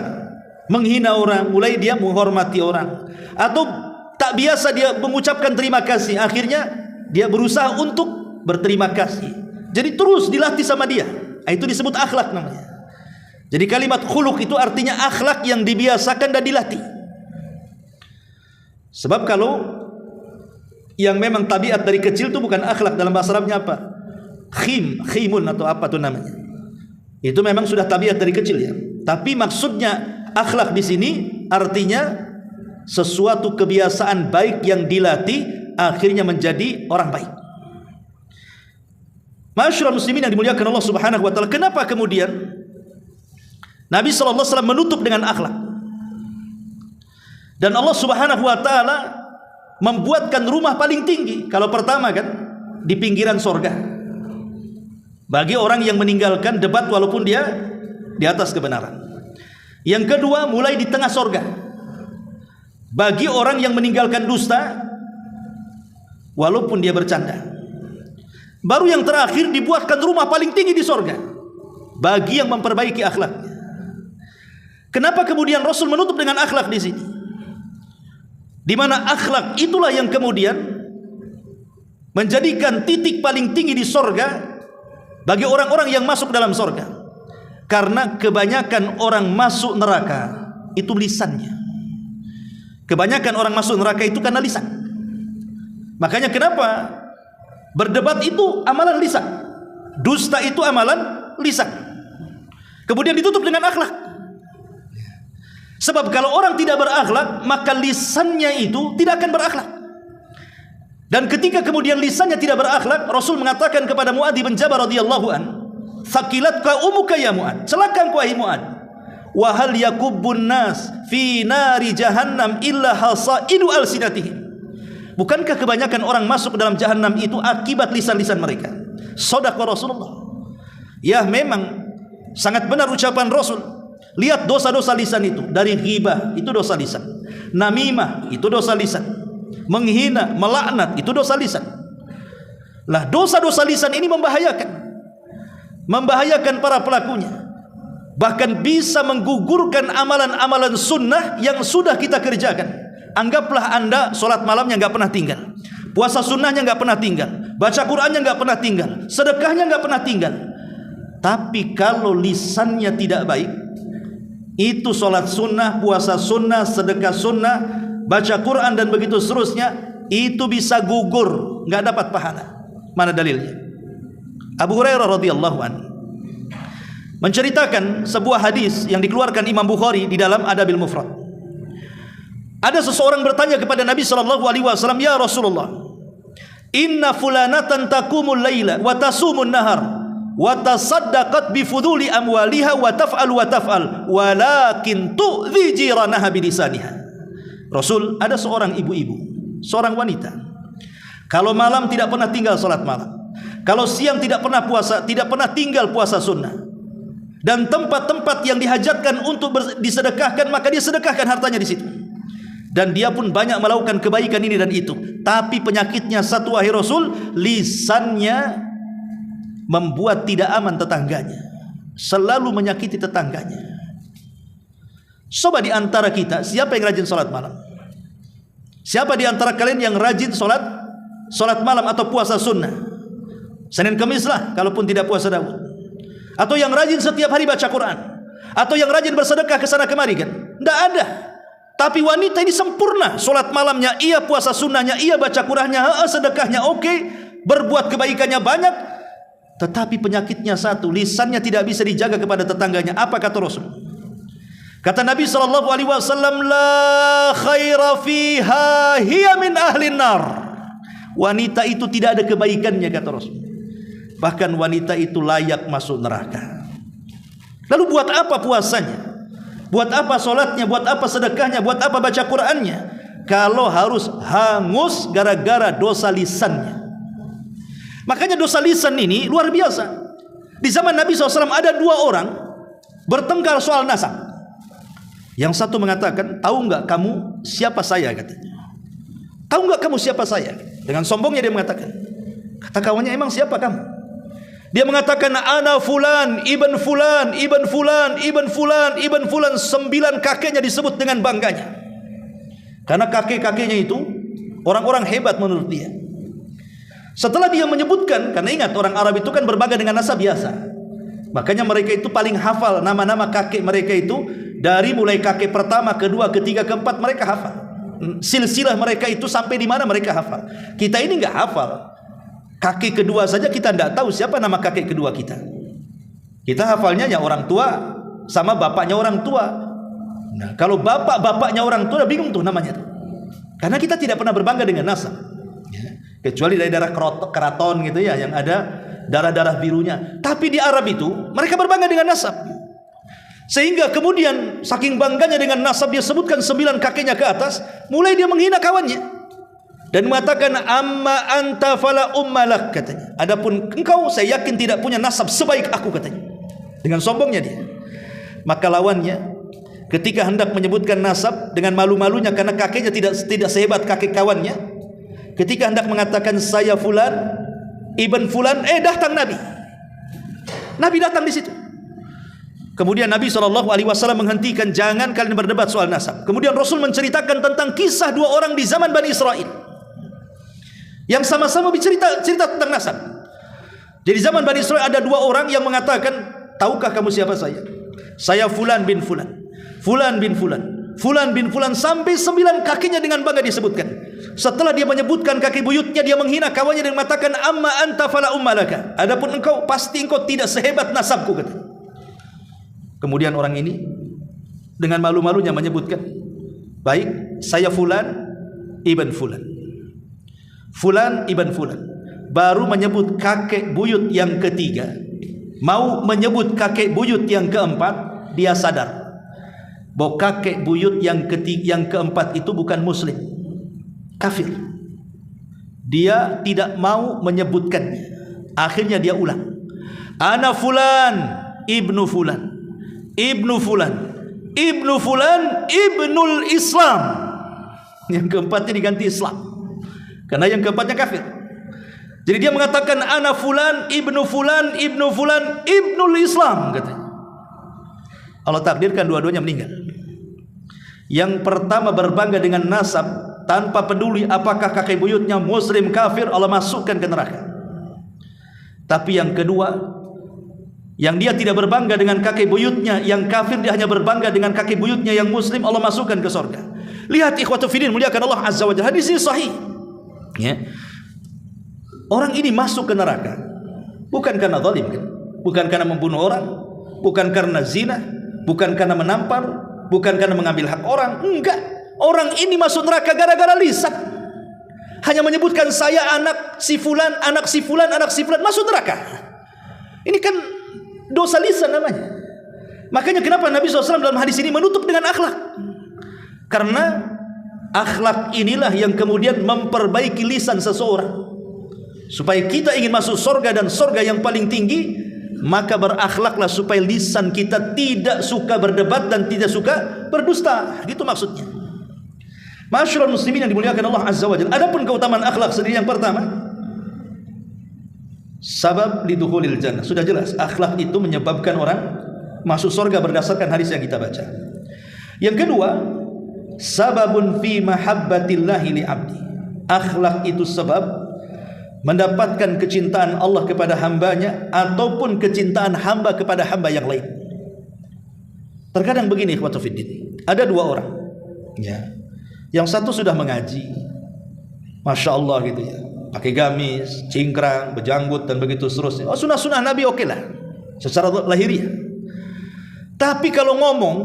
menghina orang, mulai dia menghormati orang, atau tak biasa dia mengucapkan terima kasih, akhirnya dia berusaha untuk berterima kasih. Jadi terus dilatih sama dia. Itu disebut akhlak namanya. Jadi kalimat khuluq itu artinya akhlak yang dibiasakan dan dilatih. Sebab kalau yang memang tabiat dari kecil itu bukan akhlak, dalam bahasa Arabnya apa? Khimun atau apa tuh namanya. Itu memang sudah tabiat dari kecil ya. Tapi maksudnya akhlak di sini artinya sesuatu kebiasaan baik yang dilatih akhirnya menjadi orang baik. Masyaallah muslimin yang dimuliakan Allah Subhanahu wa taala, kenapa kemudian Nabi sallallahu alaihi wasallam menutup dengan akhlak? Dan Allah Subhanahu wa taala membuatkan rumah paling tinggi. Kalau pertama kan di pinggiran sorga, bagi orang yang meninggalkan debat walaupun dia di atas kebenaran. Yang kedua mulai di tengah sorga, bagi orang yang meninggalkan dusta walaupun dia bercanda. Baru yang terakhir dibuatkan rumah paling tinggi di sorga bagi yang memperbaiki akhlaknya. Kenapa kemudian Rasul menutup dengan akhlak di sini? Di mana akhlak itulah yang kemudian menjadikan titik paling tinggi di sorga bagi orang-orang yang masuk dalam sorga. Karena kebanyakan orang masuk neraka itu lisannya. Kebanyakan orang masuk neraka itu karena lisan. Makanya kenapa berdebat itu amalan lisan, dusta itu amalan lisan. Kemudian ditutup dengan akhlak. Sebab kalau orang tidak berakhlak, maka lisannya itu tidak akan berakhlak. Dan ketika kemudian lisannya tidak berakhlak, Rasul mengatakan kepada Mu'adz bin Jabal radhiyallahu an, "Thaqilatka umuka ya Mu'adz." Celaka engkau wahai Mu'adz. "Wa hal yakubbun nas fi nari jahannam illa hasaidu alsinatihim." Bukankah kebanyakan orang masuk ke dalam jahanam itu akibat lisan-lisan mereka? Shadaq Rasulullah. Ya memang sangat benar ucapan Rasul. Lihat dosa-dosa lisan itu. Dari ghibah itu dosa lisan, namimah itu dosa lisan, menghina, melaknat itu dosa lisan. Lah dosa-dosa lisan ini membahayakan para pelakunya. Bahkan bisa menggugurkan amalan-amalan sunnah yang sudah kita kerjakan. Anggaplah anda solat malamnya nggak pernah tinggal, puasa sunnahnya nggak pernah tinggal, baca Qurannya nggak pernah tinggal, sedekahnya nggak pernah tinggal. Tapi kalau lisannya tidak baik, itu solat sunnah, puasa sunnah, sedekah sunnah, baca Quran dan begitu seterusnya, itu bisa gugur, nggak dapat pahala. Mana dalilnya? Abu Hurairah radhiyallahu anhu menceritakan sebuah hadis yang dikeluarkan Imam Bukhari di dalam Adabil Mufrad. Ada seseorang bertanya kepada Nabi sallallahu alaihi wasallam, "Ya Rasulullah, inna fulanatan taqumul laila wa tasumun nahar wa tasaddaqat bi fuduli amwaliha wa taf'al walakin tu'dhi jiranaha bilisaniha." Rasul, ada seorang ibu-ibu, seorang wanita, kalau malam tidak pernah tinggal salat malam, kalau siang tidak pernah puasa, tidak pernah tinggal puasa sunnah, dan tempat-tempat yang dihajatkan untuk disedekahkan maka dia sedekahkan hartanya di situ. Dan dia pun banyak melakukan kebaikan ini dan itu. Tapi penyakitnya satu, wahai Rasul, lisannya membuat tidak aman tetangganya, selalu menyakiti tetangganya. Coba di antara kita, siapa yang rajin salat malam? Siapa di antara kalian yang rajin salat malam atau puasa sunnah? Senin Kamis lah, kalaupun tidak puasa Daud. Atau yang rajin setiap hari baca Quran, atau yang rajin bersedekah ke sana kemari kan? Tidak ada. Tapi wanita ini sempurna, solat malamnya, ia puasa sunnahnya, ia baca Qurannya, sedekahnya oke, berbuat kebaikannya banyak. Tetapi penyakitnya satu, lisannya tidak bisa dijaga kepada tetangganya. Apa kata Rasul? Kata Nabi SAW, la khaira fiha hiya min ahlin nar. Wanita itu tidak ada kebaikannya, kata Rasul. Bahkan wanita itu layak masuk neraka. Lalu buat apa puasanya? Buat apa solatnya? Buat apa sedekahnya? Buat apa baca Qur'annya? Kalau harus hangus gara-gara dosa lisannya. Makanya dosa lisan ini luar biasa. Di zaman Nabi SAW ada dua orang bertengkar soal nasab. Yang satu mengatakan, tahu nggak kamu siapa saya, katanya. Tahu nggak kamu siapa saya? Dengan sombongnya dia mengatakan. Kata kawannya, emang siapa kamu? Dia mengatakan, ana fulan, ibn fulan, ibn fulan, ibn fulan, ibn fulan. 9 kakeknya disebut dengan bangganya. Karena kakek-kakeknya itu orang-orang hebat menurut dia. Setelah dia menyebutkan, karena ingat orang Arab itu kan berbangga dengan nasab biasa. Makanya mereka itu paling hafal nama-nama kakek mereka itu. Dari mulai kakek pertama, kedua, ketiga, keempat mereka hafal. Silsilah mereka itu sampai di mana mereka hafal. Kita ini nggak hafal. Kakek kedua saja kita tidak tahu siapa nama kakek kedua kita. Kita hafalnya ya orang tua sama bapaknya orang tua. Nah, kalau bapak-bapaknya orang tua bingung tuh namanya tuh. Karena kita tidak pernah berbangga dengan nasab. Ya. Kecuali dari darah keraton gitu ya, yang ada darah-darah birunya. Tapi di Arab itu mereka berbangga dengan nasab. Sehingga kemudian saking bangganya dengan nasab, dia sebutkan 9 kakeknya ke atas, mulai dia menghina kawannya dan mengatakan, amma anta fala ummalak, katanya. Adapun engkau, saya yakin tidak punya nasab sebaik aku, katanya. Dengan sombongnya dia. Maka lawannya ketika hendak menyebutkan nasab dengan malu-malunya karena kakeknya tidak sehebat kakek kawannya, ketika hendak mengatakan saya fulan ibn fulan, datang Nabi. Nabi datang di situ. Kemudian Nabi SAW menghentikan, jangan kalian berdebat soal nasab. Kemudian Rasul menceritakan tentang kisah 2 orang di zaman Bani Israel yang sama-sama bercerita tentang nasab. Jadi zaman Bani Israel ada 2 orang yang mengatakan, tahukah kamu siapa saya? Saya fulan bin fulan, fulan bin fulan, fulan bin fulan, sampai 9 kakinya dengan bangga disebutkan. Setelah dia menyebutkan kaki buyutnya, dia menghina kawannya dan mengatakan, amma anta fala ummalaka, adapun engkau pasti engkau tidak sehebat nasabku, kata. Kemudian orang ini dengan malu-malunya menyebutkan, baik, saya fulan ibn fulan, fulan ibn fulan. Baru menyebut kakek buyut yang ketiga, mau menyebut kakek buyut yang keempat, dia sadar bahwa kakek buyut yang keempat itu bukan muslim, kafir. Dia tidak mau menyebutkannya. Akhirnya dia ulang, ana fulan ibnu fulan, ibnu fulan, ibnu fulan, ibnul Islam. Yang keempatnya diganti Islam, karena yang keempatnya kafir. Jadi dia mengatakan ana fulan, ibnu fulan, ibnu fulan, ibnul Islam, katanya. Allah takdirkan dua-duanya meninggal. Yang pertama berbangga dengan nasab tanpa peduli apakah kakek buyutnya muslim kafir, Allah masukkan ke neraka. Tapi yang kedua, yang dia tidak berbangga dengan kakek buyutnya yang kafir, dia hanya berbangga dengan kakek buyutnya yang muslim, Allah masukkan ke surga. Lihat ikhwatu fiddin, muliakan Allah Azza wa Jalla. Hadis ini sahih. Ya. Orang ini masuk ke neraka bukan karena zalim, kan? Bukan karena membunuh orang, bukan karena zina, bukan karena menampar, bukan karena mengambil hak orang. Enggak. Orang ini masuk neraka gara-gara lisan. Hanya menyebutkan saya anak si fulan, anak si fulan, anak si fulan, masuk neraka. Ini kan dosa lisan namanya. Makanya kenapa Nabi SAW dalam hadis ini menutup dengan akhlak? Karena akhlak inilah yang kemudian memperbaiki lisan seseorang. Supaya kita ingin masuk surga, dan surga yang paling tinggi, maka berakhlaklah supaya lisan kita tidak suka berdebat dan tidak suka berdusta. Gitu maksudnya. Ma'asyiral muslimin yang dimuliakan Allah Azza wa Jalla. Adapun keutamaan akhlak sendiri, yang pertama, sabab lidukhulil jannah. Sudah jelas, akhlak itu menyebabkan orang masuk surga berdasarkan hadis yang kita baca. Yang kedua, sababun fi mahabbatillahi li abdi. Akhlak itu sebab mendapatkan kecintaan Allah kepada hambanya, ataupun kecintaan hamba kepada hamba yang lain. Terkadang begini ikhwatu fiddin, ada 2 orang ya. Yang satu sudah mengaji, Masya Allah gitu ya, pakai gamis, cingkrang, berjanggut dan begitu seterusnya. Oh, sunnah-sunnah Nabi oke lah secara lahiriah. Tapi kalau ngomong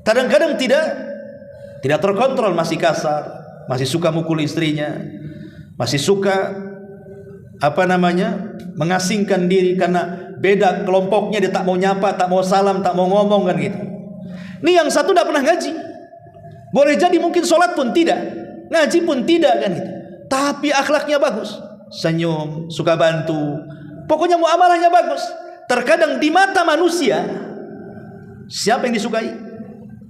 Kadang-kadang tidak terkontrol, masih kasar, masih suka mukul istrinya, masih suka mengasingkan diri karena beda kelompoknya, dia tak mau nyapa, tak mau salam, tak mau ngomong kan gitu. Ini yang satu tidak pernah ngaji. Boleh jadi mungkin sholat pun tidak, ngaji pun tidak kan gitu. Tapi akhlaknya bagus, senyum, suka bantu, pokoknya muamalahnya bagus. Terkadang di mata manusia, siapa yang disukai?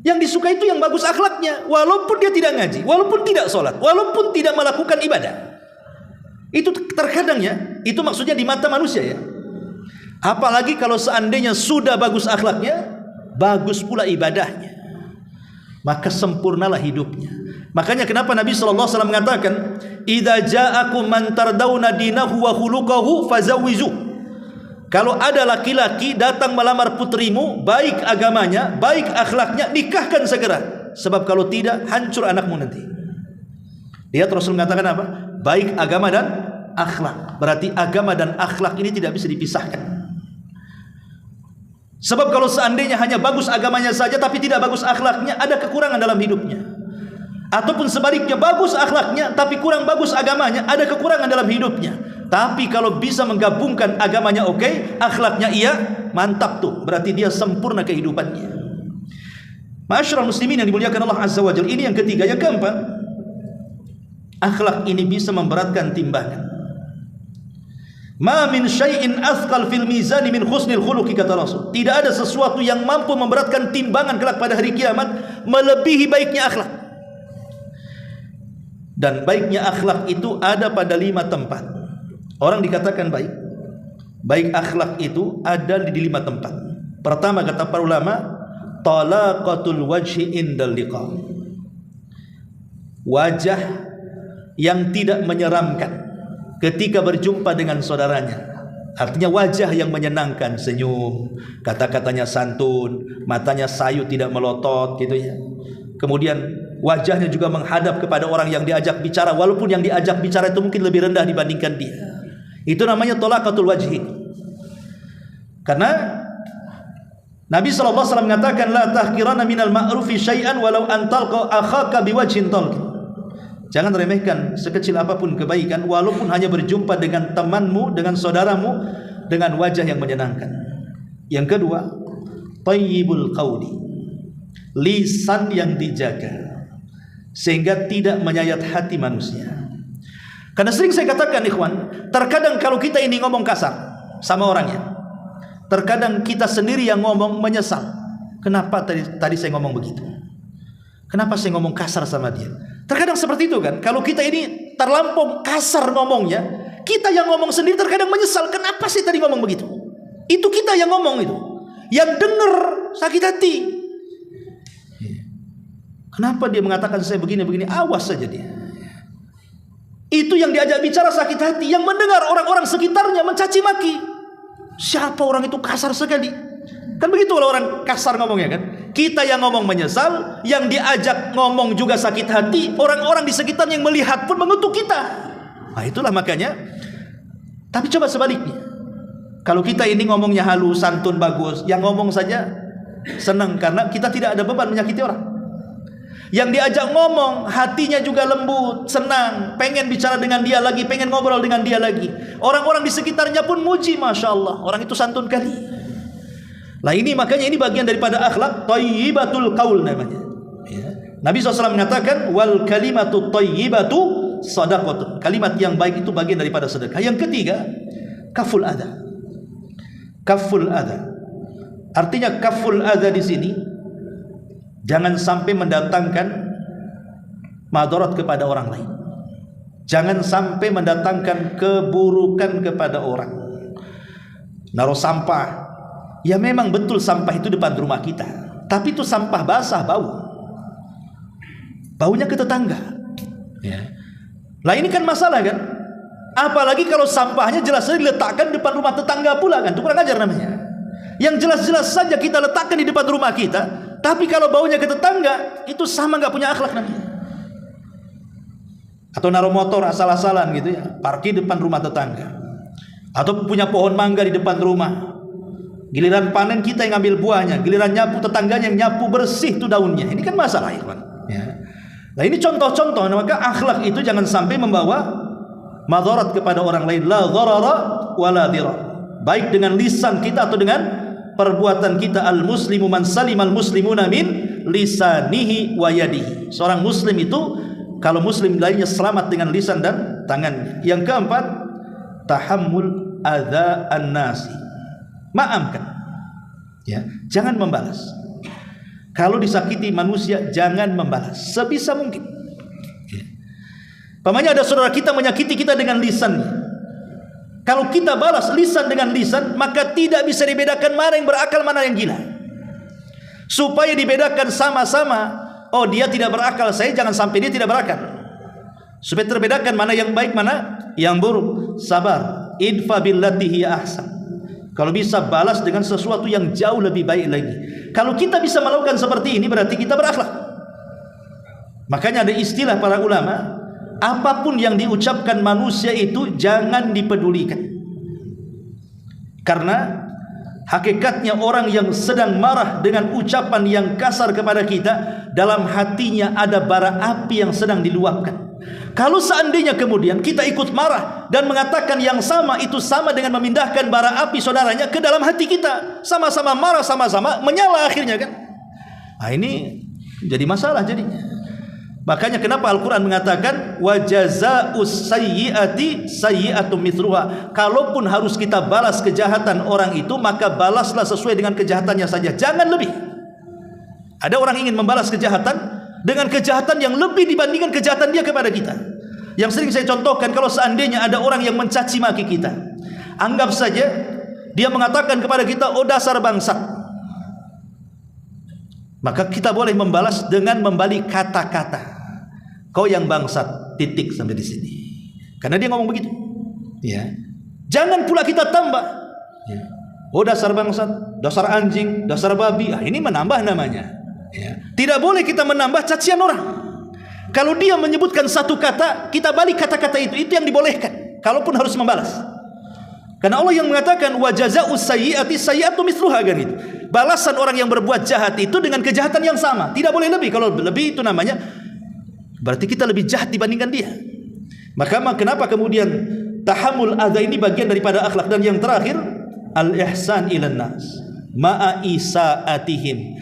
Yang disukai itu yang bagus akhlaknya, walaupun dia tidak ngaji, walaupun tidak sholat, walaupun tidak melakukan ibadah. Itu terkadang ya, itu maksudnya di mata manusia ya. Apalagi kalau seandainya sudah bagus akhlaknya, bagus pula ibadahnya, maka sempurnalah hidupnya. Makanya kenapa Nabi SAW mengatakan, idza ja'akum man tardawna dinahu wa khuluquhu fazawwijuh. Kalau ada laki-laki datang melamar putrimu, baik agamanya, baik akhlaknya, nikahkan segera. Sebab kalau tidak, hancur anakmu nanti. Lihat Rasul mengatakan apa? Baik agama dan akhlak. Berarti agama dan akhlak ini tidak bisa dipisahkan. Sebab kalau seandainya hanya bagus agamanya saja tapi tidak bagus akhlaknya, ada kekurangan dalam hidupnya. Ataupun sebaliknya, bagus akhlaknya tapi kurang bagus agamanya, ada kekurangan dalam hidupnya. Tapi kalau bisa menggabungkan agamanya oke, akhlaknya iya, mantap tuh. Berarti dia sempurna kehidupannya. Ma'asyiral muslimin yang dimuliakan Allah Azza wa Jalla. Ini yang ketiga. Yang keempat, akhlak ini bisa memberatkan timbangan. Ma min syai'in athqal fil mizani min husnil khuluqi, kata Rasul. Tidak ada sesuatu yang mampu memberatkan timbangan kelak pada hari kiamat melebihi baiknya akhlak. Dan baiknya akhlak itu ada pada 5 tempat. Orang dikatakan baik. Baik akhlak itu ada di 5 tempat. Pertama, kata para ulama, talaqatul wajhi indal liqa. Wajah yang tidak menyeramkan ketika berjumpa dengan saudaranya. Artinya wajah yang menyenangkan, senyum, kata-katanya santun, matanya sayu, tidak melotot gitu ya. Kemudian wajahnya juga menghadap kepada orang yang diajak bicara, walaupun yang diajak bicara itu mungkin lebih rendah dibandingkan dia. Itu namanya talaqatul wajhi. Karena Nabi SAW mengatakan, la tahqirana minal ma'rufi syai'an walau an talqa akhaka biwajhin talq. Jangan remehkan sekecil apapun kebaikan, walaupun hanya berjumpa dengan temanmu, dengan saudaramu, dengan wajah yang menyenangkan. Yang kedua, thayyibul qawli, lisan yang dijaga sehingga tidak menyayat hati manusia. Karena sering saya katakan ikhwan, terkadang kalau kita ini ngomong kasar sama orangnya, terkadang kita sendiri yang ngomong menyesal. Kenapa tadi saya ngomong begitu? Kenapa saya ngomong kasar sama dia? Terkadang seperti itu kan. Kalau kita ini terlampau kasar ngomongnya, kita yang ngomong sendiri terkadang menyesal. Kenapa sih tadi ngomong begitu? Itu kita yang ngomong itu. Yang dengar sakit hati. Kenapa dia mengatakan saya begini-begini? Awas saja dia. Itu yang diajak bicara sakit hati. Yang mendengar orang-orang sekitarnya mencaci maki. Siapa orang itu kasar sekali? Kan begitu kalau orang kasar ngomongnya kan. Kita yang ngomong menyesal, yang diajak ngomong juga sakit hati. Orang-orang di sekitar yang melihat pun mengutuk kita. Nah itulah makanya. Tapi coba sebaliknya. Kalau kita ini ngomongnya halus, santun, bagus, yang ngomong saja senang karena kita tidak ada beban menyakiti orang. Yang diajak ngomong hatinya juga lembut, senang, pengen bicara dengan dia lagi, pengen ngobrol dengan dia lagi. Orang-orang di sekitarnya pun muji, Masya Allah, orang itu santun kali. Lah ini makanya ini bagian daripada akhlak thayyibatul qaul namanya ya. Nabi SAW mengatakan wal kalimatu thayyibatu shadaqatun. Kalimat yang baik itu bagian daripada sedekah. Yang ketiga, kaful adha. Kaful adha. Artinya kaful adha di sini jangan sampai mendatangkan madarat kepada orang lain. Jangan sampai mendatangkan keburukan kepada orang. Naruh sampah. Ya memang betul sampah itu depan rumah kita, tapi itu sampah basah, baunya ke tetangga ya. Lah ini kan masalah kan. Apalagi kalau sampahnya jelas-jelas diletakkan depan rumah tetangga pula kan, itu kurang ajar namanya. Yang jelas-jelas saja kita letakkan di depan rumah kita, tapi kalau baunya ke tetangga, itu sama nggak punya akhlak namanya. Atau naruh motor asal-asalan gitu ya, parkir depan rumah tetangga. Atau punya pohon mangga di depan rumah, Giliran panen kita yang ambil buahnya, giliran nyapu tetangganya yang nyapu bersih tuh daunnya. Ini kan masalah, ikhwan. Ya. Nah ini contoh-contoh. Maka akhlak itu jangan sampai membawa madarat kepada orang lain. La dharara wa la dirar. Baik dengan lisan kita atau dengan perbuatan kita. Al muslimu man salimal muslimuna min lisanihi wa yadihi. Seorang muslim itu kalau muslim lainnya selamat dengan lisan dan tangannya. Yang keempat, tahammul adza an-nasi. Maafkan. Ya, jangan membalas. Kalau disakiti manusia, jangan membalas sebisa mungkin. Pamannya ada saudara kita menyakiti kita dengan lisannya. Kalau kita balas lisan dengan lisan, maka tidak bisa dibedakan mana yang berakal, mana yang gila. Supaya dibedakan sama-sama, oh dia tidak berakal, saya jangan sampai dia tidak berakal. Supaya terbedakan mana yang baik, mana yang buruk. Sabar. Idfa billati hiya ahsan. Kalau bisa balas dengan sesuatu yang jauh lebih baik lagi. Kalau kita bisa melakukan seperti ini, berarti kita berakhlak. Makanya ada istilah para ulama, apapun yang diucapkan manusia itu jangan dipedulikan. Karena hakikatnya orang yang sedang marah dengan ucapan yang kasar kepada kita, dalam hatinya ada bara api yang sedang diluapkan. Kalau seandainya kemudian kita ikut marah dan mengatakan yang sama, itu sama dengan memindahkan bara api saudaranya ke dalam hati kita. Sama-sama marah, sama-sama menyala akhirnya kan. Nah ini jadi masalah jadinya. Makanya kenapa Al-Quran mengatakan wa jazaa'us sayyi'ati sayyi'atum mithluha. Kalaupun harus kita balas kejahatan orang itu, maka balaslah sesuai dengan kejahatannya saja, jangan lebih. Ada orang ingin membalas kejahatan dengan kejahatan yang lebih dibandingkan kejahatan dia kepada kita. Yang sering saya contohkan, kalau seandainya ada orang yang mencaci maki kita, anggap saja dia mengatakan kepada kita, oh dasar bangsat, maka kita boleh membalas dengan membalik kata-kata, kau yang bangsat, titik sampai di sini. Karena dia ngomong begitu. Ya. Jangan pula kita tambah. Ya. Oh dasar bangsat, dasar anjing, dasar babi. Ini menambah namanya. Ya. Tidak boleh kita menambah cacian orang. Kalau dia menyebutkan satu kata, kita balik kata-kata itu yang dibolehkan. Kalaupun harus membalas. Karena Allah yang mengatakan wa jazaa'us sayyi'ati sayyi'atu mithluha, kan itu. Balasan orang yang berbuat jahat itu dengan kejahatan yang sama. Tidak boleh lebih. Kalau lebih itu namanya berarti kita lebih jahat dibandingkan dia. Maka kenapa kemudian tahammul adza ini bagian daripada akhlak. Dan yang terakhir, al-ihsan ilan nas ma'a isaatihim.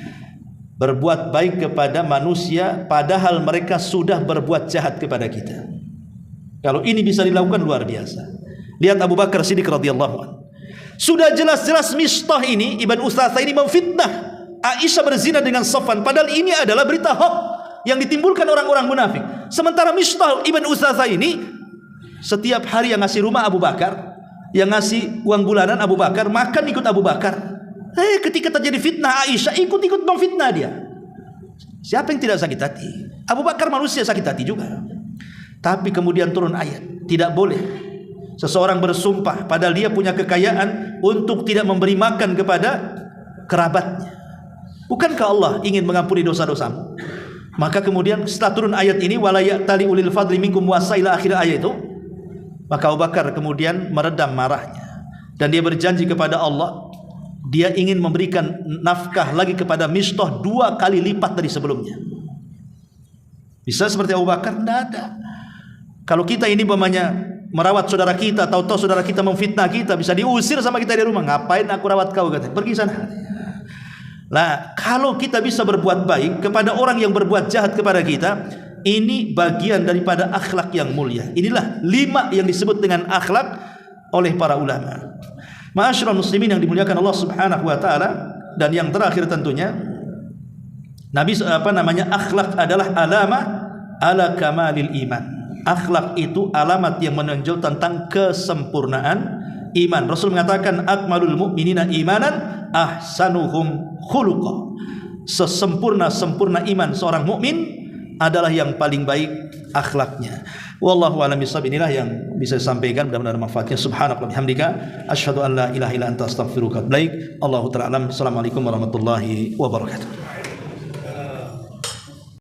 Berbuat baik kepada manusia padahal mereka sudah berbuat jahat kepada kita. Kalau ini bisa dilakukan, luar biasa. Lihat Abu Bakar Siddiq radhiyallahu anhu. Sudah jelas-jelas Mistah ini, Ibn Utsatha ini memfitnah Aisyah berzina dengan Safwan, padahal ini adalah berita hoax yang ditimbulkan orang-orang munafik. Sementara Mistah Ibn Utsatha ini setiap hari yang ngasih rumah Abu Bakar, yang ngasih uang bulanan Abu Bakar, makan ikut Abu Bakar. Ketika terjadi fitnah Aisyah, ikut-ikut memfitnah dia. Siapa yang tidak sakit hati? Abu Bakar manusia sakit hati juga. Tapi kemudian turun ayat, tidak boleh seseorang bersumpah padahal dia punya kekayaan untuk tidak memberi makan kepada kerabatnya. Bukankah Allah ingin mengampuni dosa-dosamu? Maka kemudian setelah turun ayat ini, wala ya'tali ulil fadli minkum wasaila, akhir ayat itu, maka Abu Bakar kemudian meredam marahnya dan dia berjanji kepada Allah, dia ingin memberikan nafkah lagi kepada Mistah 2 kali lipat dari sebelumnya. Bisa seperti Abu Bakar? Tidak ada. Kalau kita ini umpamanya merawat saudara kita, tahu-tahu saudara kita memfitnah kita, bisa diusir sama kita di rumah. Ngapain aku rawat kau? Kata, pergi sana. Nah, kalau kita bisa berbuat baik kepada orang yang berbuat jahat kepada kita, ini bagian daripada akhlak yang mulia. Inilah 5 yang disebut dengan akhlak oleh para ulama. Ma'asyiral muslimin yang dimuliakan Allah Subhanahu wa taala. Dan yang terakhir tentunya akhlak adalah alamat ala kamalil iman. Akhlak itu alamat yang menunjuk tentang kesempurnaan iman. Rasul mengatakan akmalul mu'minina imanan ahsanuhum khuluqa. Sesempurna-sempurna iman seorang mukmin adalah yang paling baik akhlaknya. Wallahu a'lam bishawab. Inilah yang bisa saya sampaikan, mudah-mudahan manfaatnya. Subhanallah bihamdika asyhadu an la ilaha illa anta astaghfiruka wa atubu ilaik. Allahu ta'ala alam. Assalamualaikum warahmatullahi wabarakatuh.